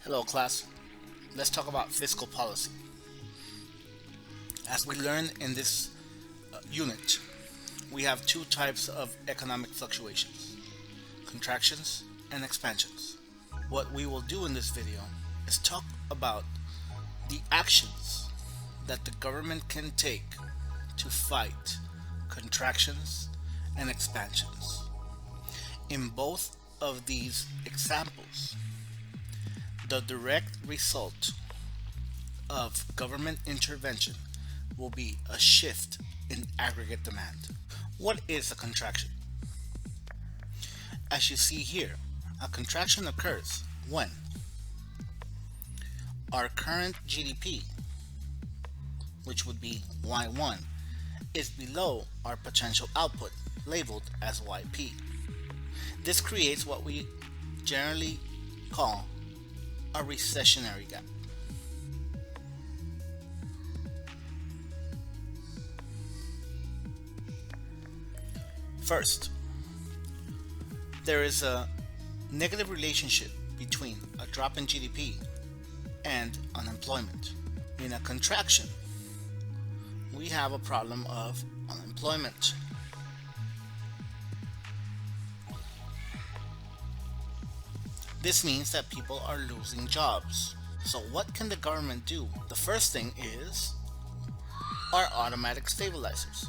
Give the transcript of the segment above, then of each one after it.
Hello, class. Let's talk about fiscal policy. As we learned in this unit, we have two types of economic fluctuations: contractions and expansions. What we will do in this video is talk about the actions that the government can take to fight contractions and expansions. In both of these examples, the direct result of government intervention will be a shift in aggregate demand. What is a contraction? As you see here, a contraction occurs when our current GDP, which would be Y1, is below our potential output, labeled as YP. This creates what we generally call a recessionary gap. First, there is a negative relationship between a drop in GDP and unemployment. In a contraction, we have a problem of unemployment. This means that people are losing jobs. So what can the government do? The first thing is our automatic stabilizers.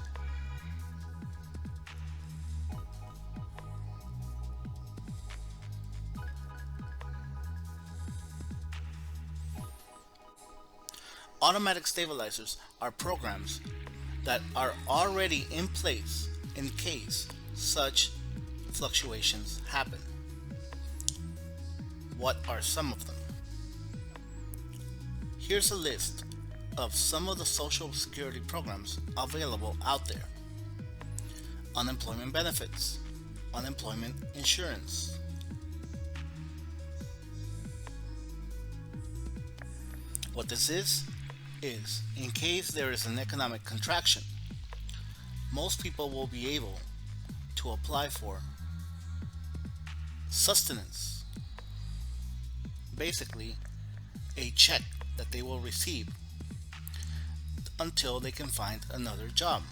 Automatic stabilizers are programs that are already in place in case such fluctuations happen. What are some of them? Here's a list of some of the social security programs available out there: unemployment benefits, unemployment insurance. What this is in case there is an economic contraction, most people will be able to apply for sustenance, basically a check that they will receive until they can find another job.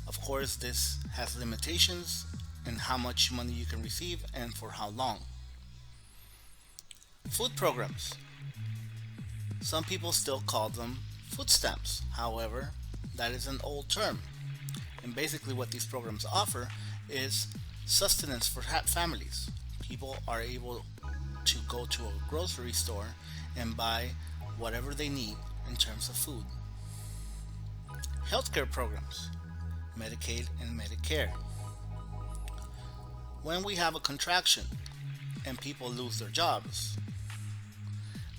Of course, this has limitations in how much money you can receive and for how long. Food programs. Some people still call them food stamps. However, that is an old term. And basically what these programs offer is sustenance for families. People are able to go to a grocery store and buy whatever they need in terms of food. Healthcare programs, Medicaid and Medicare. When we have a contraction and people lose their jobs,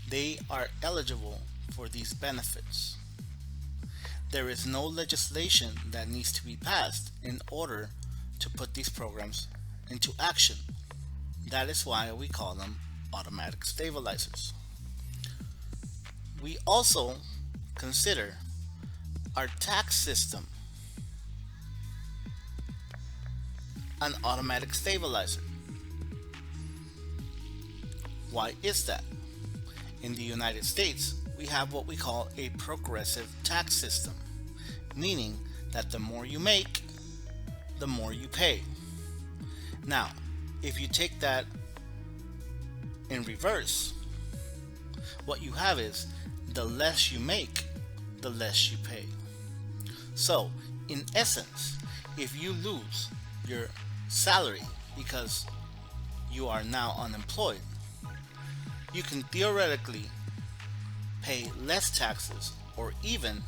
they are eligible for these benefits. There is no legislation that needs to be passed in order to put these programs into action. That is why we call them automatic stabilizers. We also consider our tax system an automatic stabilizer. Why is that? In the United States, we have what we call a progressive tax system, meaning that the more you make, the more you pay. Now, if you take that in reverse, what you have is the less you make, the less you pay. So, in essence, if you lose your salary because you are now unemployed, you can theoretically pay less taxes or even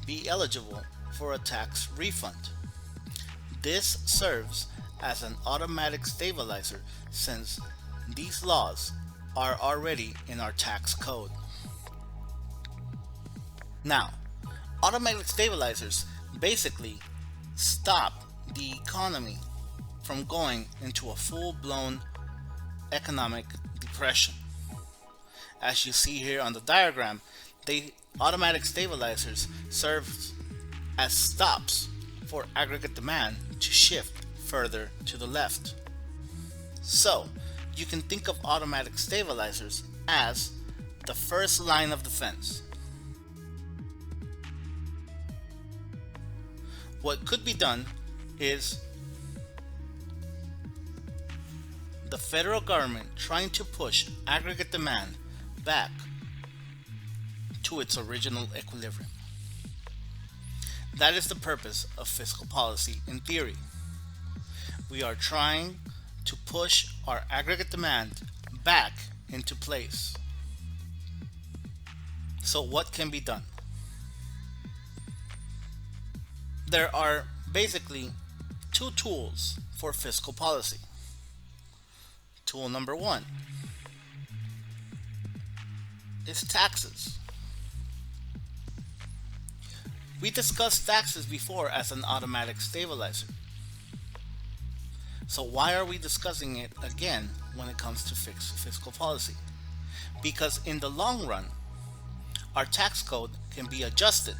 be eligible for a tax refund. This serves as an automatic stabilizer since these laws are already in our tax code. Now, automatic stabilizers basically stop the economy from going into a full-blown economic depression. As you see here on the diagram, automatic stabilizers serve as stops for aggregate demand to shift further to the left. So, you can think of automatic stabilizers as the first line of defense. What could be done is the federal government trying to push aggregate demand back to its original equilibrium. That is the purpose of fiscal policy in theory. We are trying to push our aggregate demand back into place. So what can be done? There are basically two tools for fiscal policy. Tool number one is taxes. We discussed taxes before as an automatic stabilizer. So why are we discussing it again when it comes to fiscal policy? Because in the long run, our tax code can be adjusted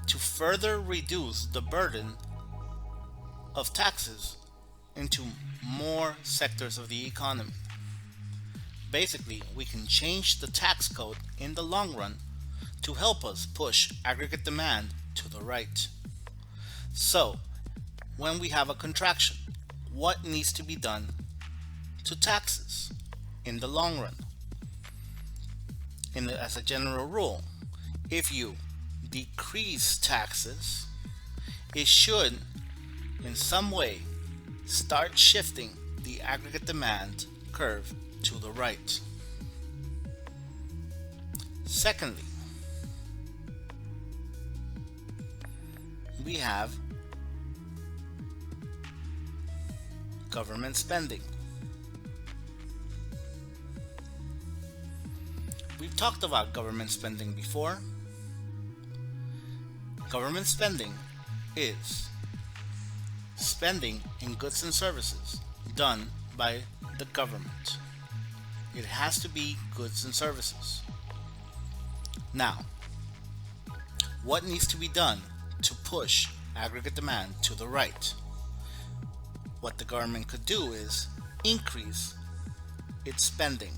to further reduce the burden of taxes into more sectors of the economy. Basically, we can change the tax code in the long run to help us push aggregate demand to the right. So, when we have a contraction, what needs to be done to taxes in the long run? As a general rule, if you decrease taxes, it should in some way start shifting the aggregate demand curve to the right. Secondly, we have government spending. We've talked about government spending before. Government spending is spending in goods and services done by the government. It has to be goods and services. Now, what needs to be done to push aggregate demand to the right? What the government could do is increase its spending.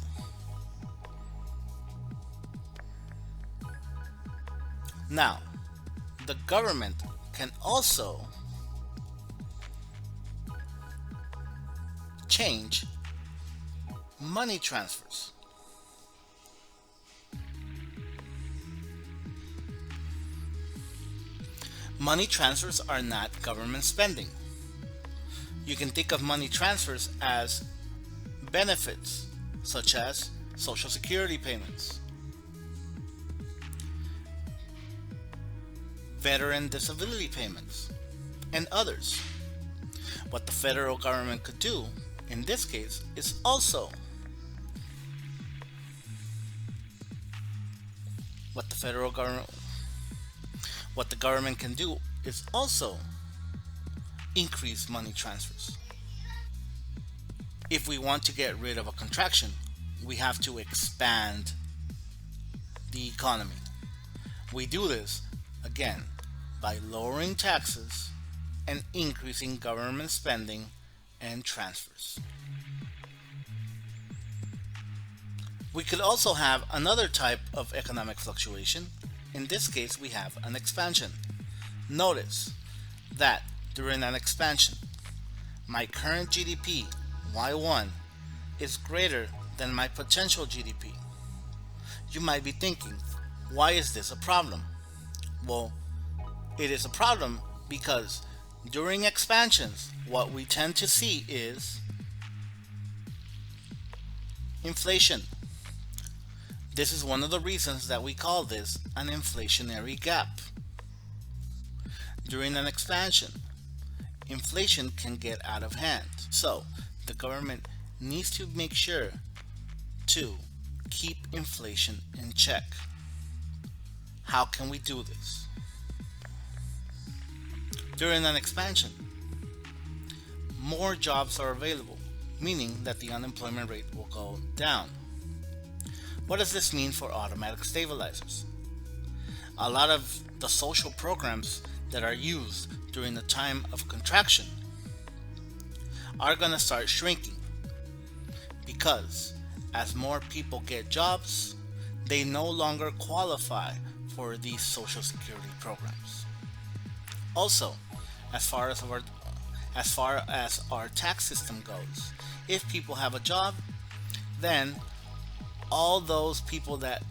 Now, the government can also change money transfers. Money transfers are not government spending. You can think of money transfers as benefits, such as Social Security payments, veteran disability payments, and others. What the federal government could do in this case is also what the government can do is also increase money transfers. If we want to get rid of a contraction, we have to expand the economy. We do this again by lowering taxes and increasing government spending and transfers. We could also have another type of economic fluctuation. In this case, we have an expansion. Notice that during an expansion, my current GDP, Y1, is greater than my potential GDP. You might be thinking, why is this a problem? Well, it is a problem because during expansions, what we tend to see is inflation. This is one of the reasons that we call this an inflationary gap. During an expansion, inflation can get out of hand. So, the government needs to make sure to keep inflation in check. How can we do this? During an expansion, more jobs are available, meaning that the unemployment rate will go down. What does this mean for automatic stabilizers? A lot of the social programs that are used during the time of contraction are going to start shrinking because as more people get jobs, they no longer qualify for these social security programs. Also, as far as our tax system goes, if people have a job, then all those people that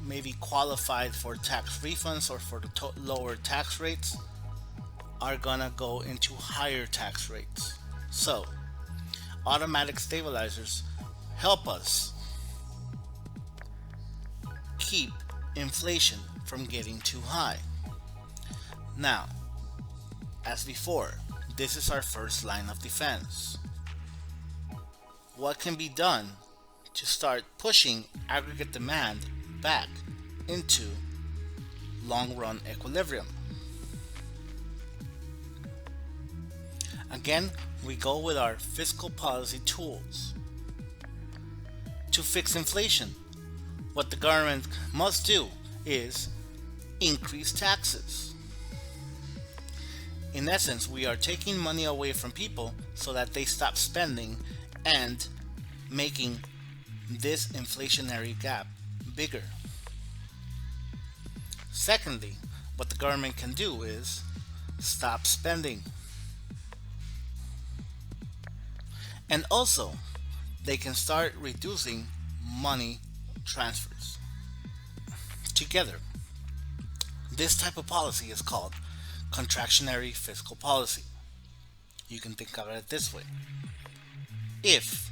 maybe qualified for tax refunds or for the lower tax rates are gonna go into higher tax rates. So, automatic stabilizers help us keep inflation from getting too high. Now, as before, this is our first line of defense. What can be done to start pushing aggregate demand back into long-run equilibrium? Again, we go with our fiscal policy tools. To fix inflation, what the government must do is increase taxes. In essence, we are taking money away from people so that they stop spending and making this inflationary gap bigger. Secondly, what the government can do is stop spending. And also, they can start reducing money transfers. Together, this type of policy is called contractionary fiscal policy. You can think of it this way. If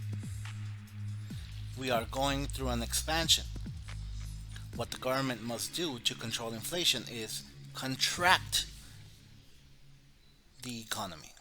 we are going through an expansion, what the government must do to control inflation is contract the economy.